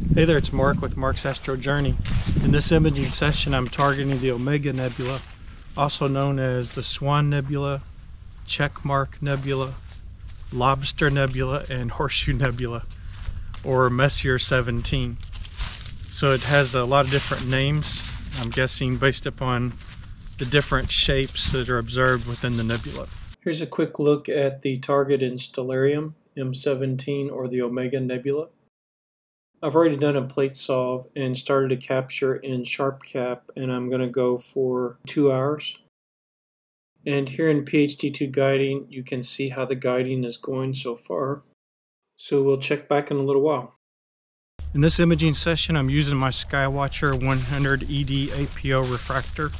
Hey there, it's Mark with Mark's Astro Journey. In this imaging session, I'm targeting the Omega Nebula, also known as the Swan Nebula, Checkmark Nebula, Lobster Nebula, and Horseshoe Nebula, or Messier 17. So it has a lot of different names, I'm guessing based upon the different shapes that are observed within the nebula. Here's a quick look at the target in Stellarium, M17, or the Omega Nebula. I've already done a plate solve and started a capture in Sharp Cap, and I'm going to go for 2 hours. And here in PHD2 guiding, you can see how the guiding is going so far. So we'll check back in a little while. In this imaging session, I'm using my Skywatcher 100 ED APO refractor.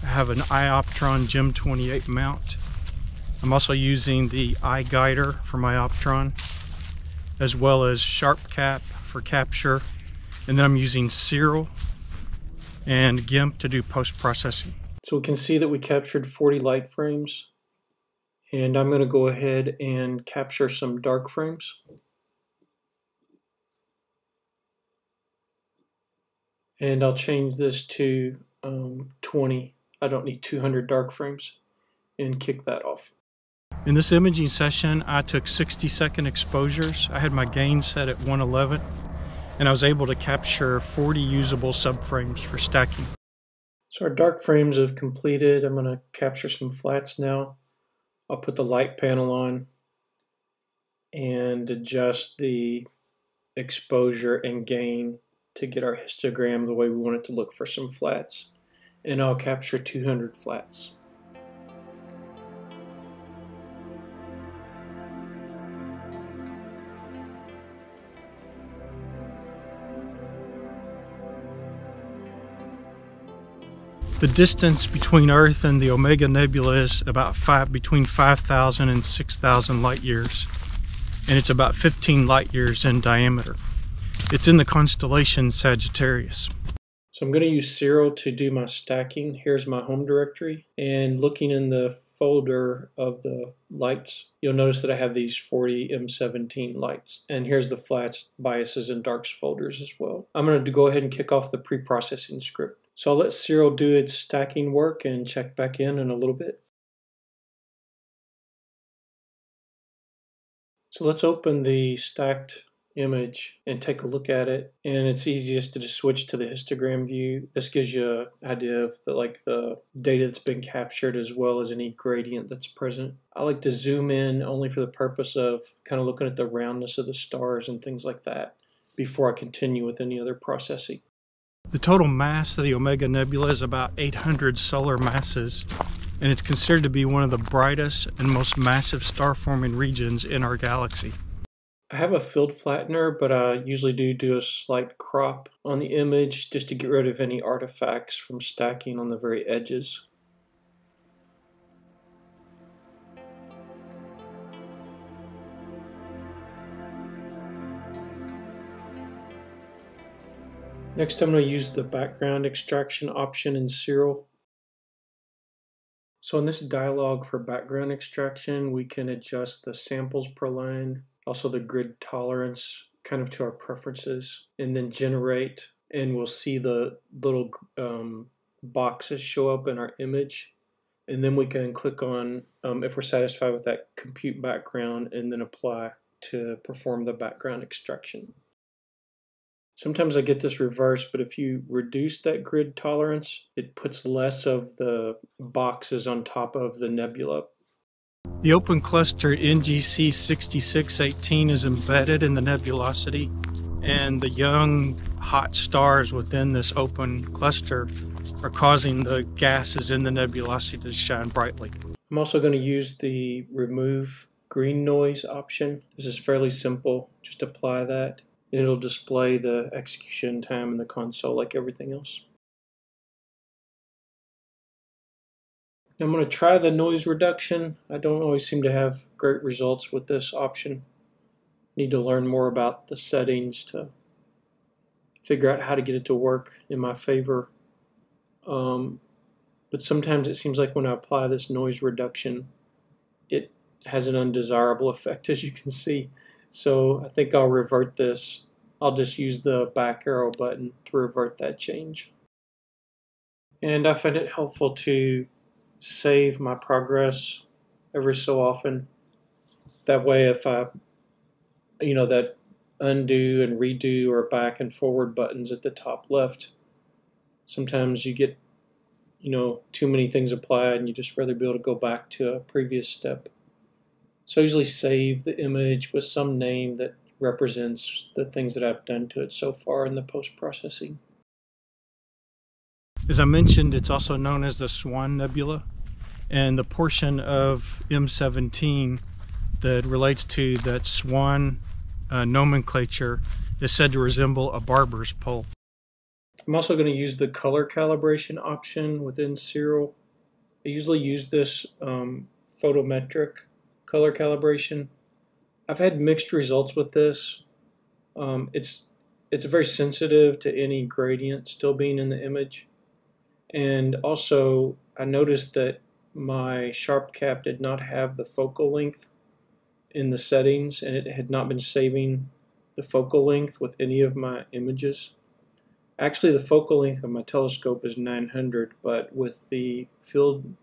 I have an iOptron GEM28 mount. I'm also using the iGuider for my iOptron, as well as Sharp Cap for capture, and then I'm using Serial and GIMP to do post-processing. So we can see that we captured 40 light frames, and I'm going to go ahead and capture some dark frames. And I'll change this to 20. I don't need 200 dark frames, and kick that off. In this imaging session, I took 60-second exposures. I had my gain set at 111, and I was able to capture 40 usable subframes for stacking. So our dark frames have completed. I'm going to capture some flats now. I'll put the light panel on and adjust the exposure and gain to get our histogram the way we want it to look for some flats. And I'll capture 200 flats. The distance between Earth and the Omega Nebula is about between 5,000 and 6,000 light years, and it's about 15 light years in diameter. It's in the constellation Sagittarius. So I'm going to use Serial to do my stacking. Here's my home directory, and looking in the folder of the lights, you'll notice that I have these 40 M17 lights, and here's the flats, biases, and darks folders as well. I'm going to go ahead and kick off the pre-processing script. So I'll let Serial do its stacking work and check back in a little bit. So let's open the stacked image and take a look at it. And it's easiest to just switch to the histogram view. This gives you an idea of the data that's been captured as well as any gradient that's present. I like to zoom in only for the purpose of kind of looking at the roundness of the stars and things like that before I continue with any other processing. The total mass of the Omega Nebula is about 800 solar masses, and it's considered to be one of the brightest and most massive star-forming regions in our galaxy. I have a field flattener, but I usually do a slight crop on the image just to get rid of any artifacts from stacking on the very edges. Next, I'm going to use the background extraction option in Serial. So in this dialog for background extraction, we can adjust the samples per line, also the grid tolerance, kind of to our preferences, and then generate, and we'll see the little boxes show up in our image. And then we can click on, if we're satisfied with that, compute background, and then apply to perform the background extraction. Sometimes I get this reversed, but if you reduce that grid tolerance, it puts less of the boxes on top of the nebula. The open cluster NGC 6618 is embedded in the nebulosity, and the young hot stars within this open cluster are causing the gases in the nebulosity to shine brightly. I'm also going to use the remove green noise option. This is fairly simple. Just apply that. It'll display the execution time in the console like everything else. I'm going to try the noise reduction. I don't always seem to have great results with this option. Need to learn more about the settings to figure out how to get it to work in my favor. But sometimes it seems like when I apply this noise reduction, it has an undesirable effect, as you can see. So I think I'll revert this I'll just use the back arrow button to revert that change. And I find it helpful to save my progress every so often. That way, if I, that undo and redo or back and forward buttons at the top left, sometimes you get, too many things applied and you just rather be able to go back to a previous step. So I usually save the image with some name that represents the things that I've done to it so far in the post-processing. As I mentioned, it's also known as the Swan Nebula, and the portion of M17 that relates to that swan nomenclature is said to resemble a barber's pole. I'm also going to use the color calibration option within Serial. I usually use this photometric color calibration. I've had mixed results with this. It's very sensitive to any gradient still being in the image. And also, I noticed that my sharp cap did not have the focal length in the settings, and it had not been saving the focal length with any of my images. Actually, the focal length of my telescope is 900, but with the field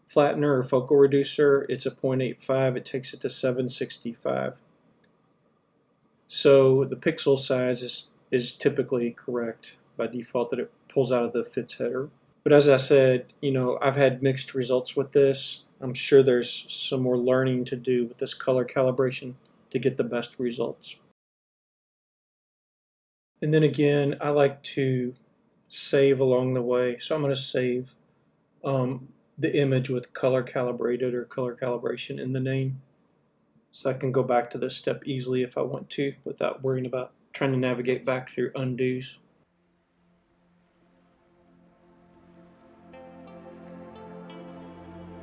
flattener or focal reducer, it's a 0.85. It takes it to 765. So the pixel size is typically correct by default, that it pulls out of the FITS header. But as I said, I've had mixed results with this. I'm sure there's some more learning to do with this color calibration to get the best results. And then again, I like to save along the way. So I'm going to save the image with color calibrated or color calibration in the name. So I can go back to this step easily if I want to without worrying about trying to navigate back through undos.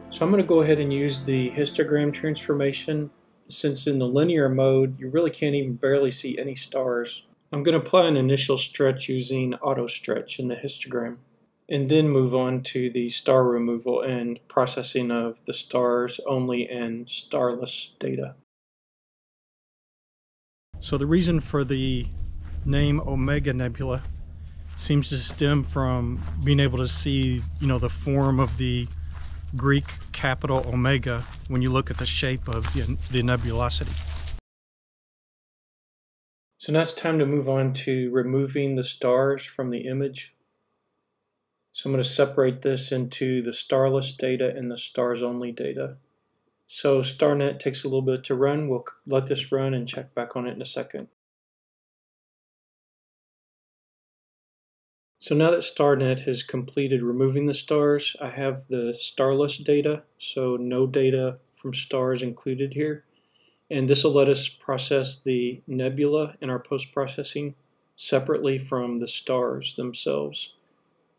So I'm going to go ahead and use the histogram transformation. Since in the linear mode, you really can't even barely see any stars. I'm going to apply an initial stretch using auto stretch in the histogram, and then move on to the star removal and processing of the stars only and starless data. So the reason for the name Omega Nebula seems to stem from being able to see, the form of the Greek capital Omega when you look at the shape of the nebulosity. So now it's time to move on to removing the stars from the image. So I'm going to separate this into the starless data and the stars only data. So StarNet takes a little bit to run. We'll let this run and check back on it in a second. So now that StarNet has completed removing the stars, I have the starless data, so no data from stars included here. And this will let us process the nebula in our post-processing separately from the stars themselves.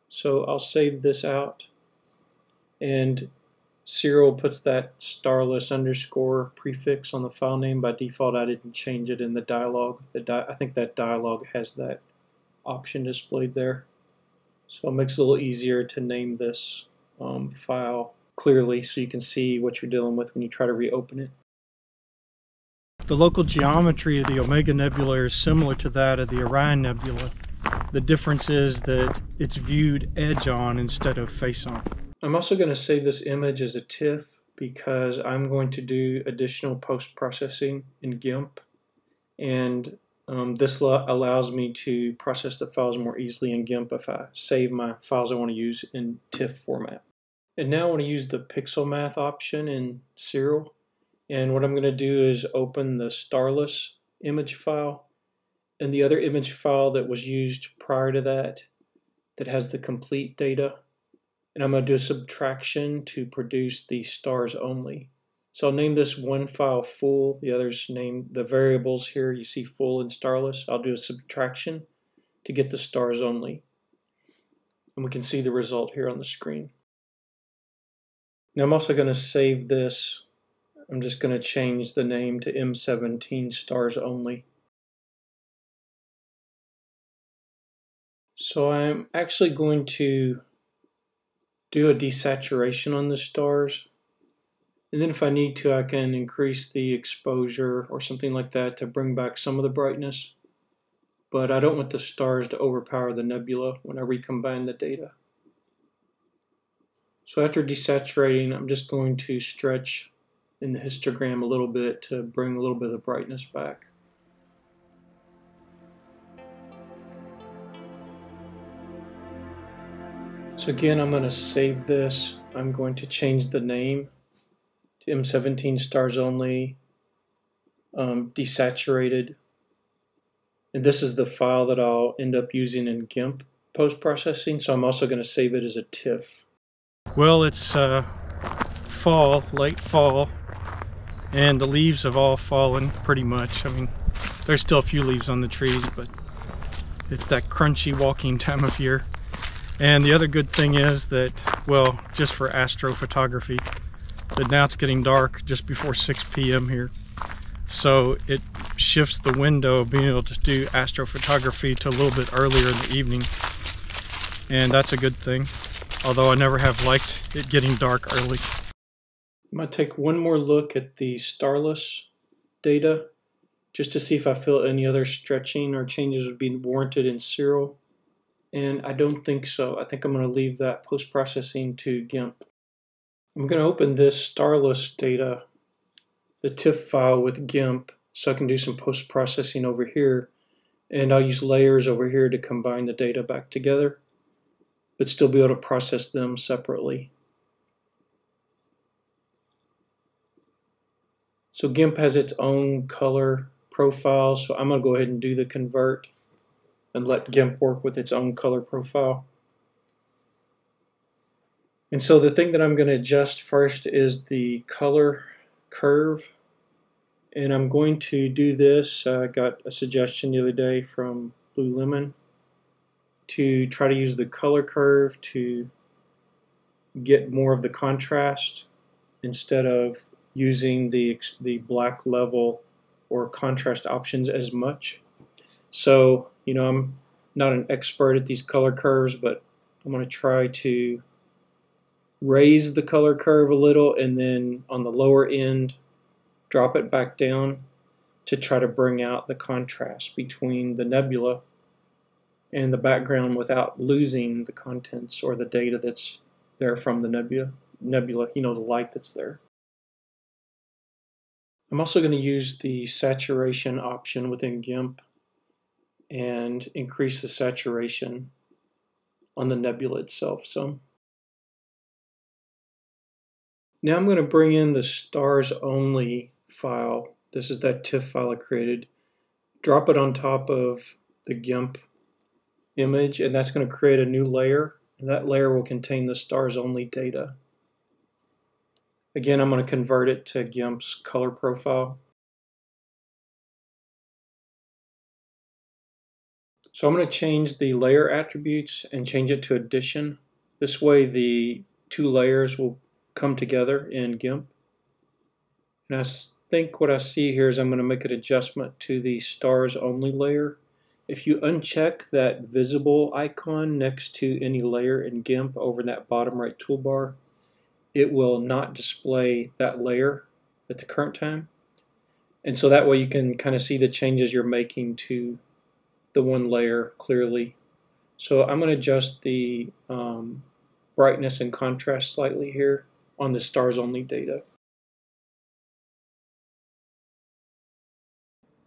So I'll save this out, and Serial puts that starless underscore prefix on the file name. By default, I didn't change it in the dialog. I think that dialog has that option displayed there. So it makes it a little easier to name this file clearly so you can see what you're dealing with when you try to reopen it. The local geometry of the Omega Nebula is similar to that of the Orion Nebula. The difference is that it's viewed edge-on instead of face-on. I'm also going to save this image as a TIFF because I'm going to do additional post-processing in GIMP, and this allows me to process the files more easily in GIMP if I save my files I want to use in TIFF format. And now I want to use the pixel math option in Serial. And what I'm going to do is open the starless image file and the other image file that was used prior to that has the complete data. And I'm going to do a subtraction to produce the stars only. So I'll name this one file full, the others name the variables here. You see full and starless. I'll do a subtraction to get the stars only. And we can see the result here on the screen. Now I'm also going to save this. I'm just going to change the name to M17 stars only. So I'm actually going to do a desaturation on the stars. And then if I need to, I can increase the exposure or something like that to bring back some of the brightness. but I don't want the stars to overpower the nebula when I recombine the data. So after desaturating, I'm just going to stretch in the histogram a little bit to bring a little bit of the brightness back. So again, I'm going to save this. I'm going to change the name to M17 stars only, desaturated. And this is the file that I'll end up using in GIMP post-processing, so I'm also going to save it as a TIFF. Well, it's fall, late fall, and the leaves have all fallen pretty much. I mean, there's still a few leaves on the trees, but it's that crunchy walking time of year. And the other good thing is that, well, just for astrophotography, that now it's getting dark just before 6 p.m. here. So it shifts the window of being able to do astrophotography to a little bit earlier in the evening. And that's a good thing, although I never have liked it getting dark early. I'm going to take one more look at the starless data just to see if I feel any other stretching or changes would be warranted in serial. And I don't think so. I think I'm going to leave that post-processing to GIMP. I'm going to open this starless data, the TIFF file with GIMP, so I can do some post-processing over here. And I'll use layers over here to combine the data back together, but still be able to process them separately. So GIMP has its own color profile, so I'm going to go ahead and do the convert and let GIMP work with its own color profile. And so the thing that I'm going to adjust first is the color curve. And I'm going to do this. I got a suggestion the other day from Blue Lemon to try to use the color curve to get more of the contrast instead of using the black level or contrast options as much. So, you know, I'm not an expert at these color curves, but I'm going to try to raise the color curve a little and then on the lower end drop it back down to try to bring out the contrast between the nebula and the background without losing the contents or the data that's there from the nebula, you know, the light that's there. I'm also going to use the saturation option within GIMP and increase the saturation on the nebula itself some. Now I'm going to bring in the stars only file. This is that TIFF file I created. Drop it on top of the GIMP image, and that's going to create a new layer. And that layer will contain the stars only data. Again, I'm going to convert it to GIMP's color profile. So I'm going to change the layer attributes and change it to addition. This way the two layers will come together in GIMP. And I think what I see here is I'm going to make an adjustment to the stars only layer. If you uncheck that visible icon next to any layer in GIMP over in that bottom right toolbar, it will not display that layer at the current time. And so that way you can kind of see the changes you're making to the one layer clearly. So I'm going to adjust the brightness and contrast slightly here on the stars only data.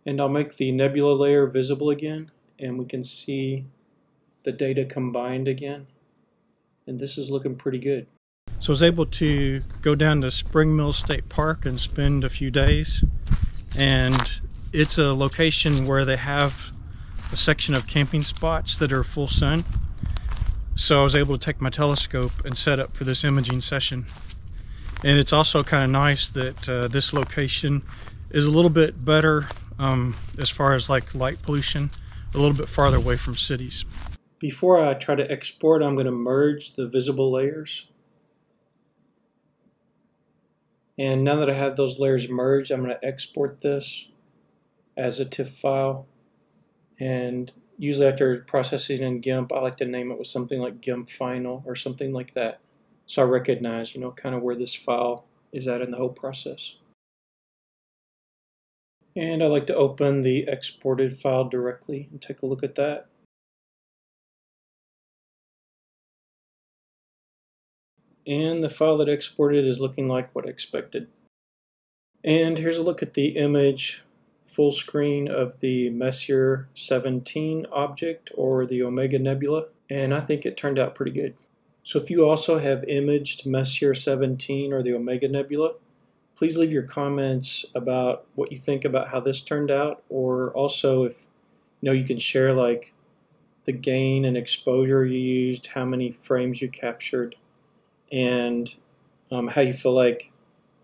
And I'll make the nebula layer visible again, and we can see the data combined again. And this is looking pretty good. So I was able to go down to Spring Mill State Park and spend a few days. And it's a location where they have a section of camping spots that are full sun. So I was able to take my telescope and set up for this imaging session. And it's also kind of nice that this location is a little bit better as far as like light pollution, a little bit farther away from cities. Before I try to export, I'm going to merge the visible layers. And now that I have those layers merged, I'm going to export this as a TIFF file. And usually after processing in GIMP, I like to name it with something like GIMP final or something like that. So I recognize, you know, kind of where this file is at in the whole process. And I like to open the exported file directly and take a look at that. And the file that exported is looking like what I expected. And here's a look at the image full screen of the Messier 17 object, or the Omega Nebula, and I think it turned out pretty good. So if you also have imaged Messier 17 or the Omega Nebula, please leave your comments about what you think about how this turned out, or also if you can share like the gain and exposure you used, how many frames you captured, and how you feel like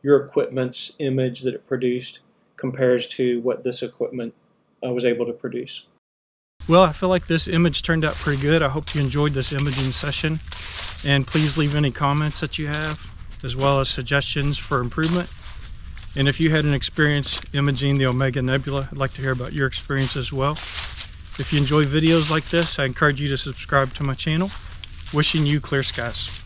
your equipment's image that it produced compares to what this equipment was able to produce. Well, I feel like this image turned out pretty good. I hope you enjoyed this imaging session, and please leave any comments that you have, as well as suggestions for improvement. And if you had an experience imaging the Omega Nebula, I'd like to hear about your experience as well. If you enjoy videos like this, I encourage you to subscribe to my channel. Wishing you clear skies.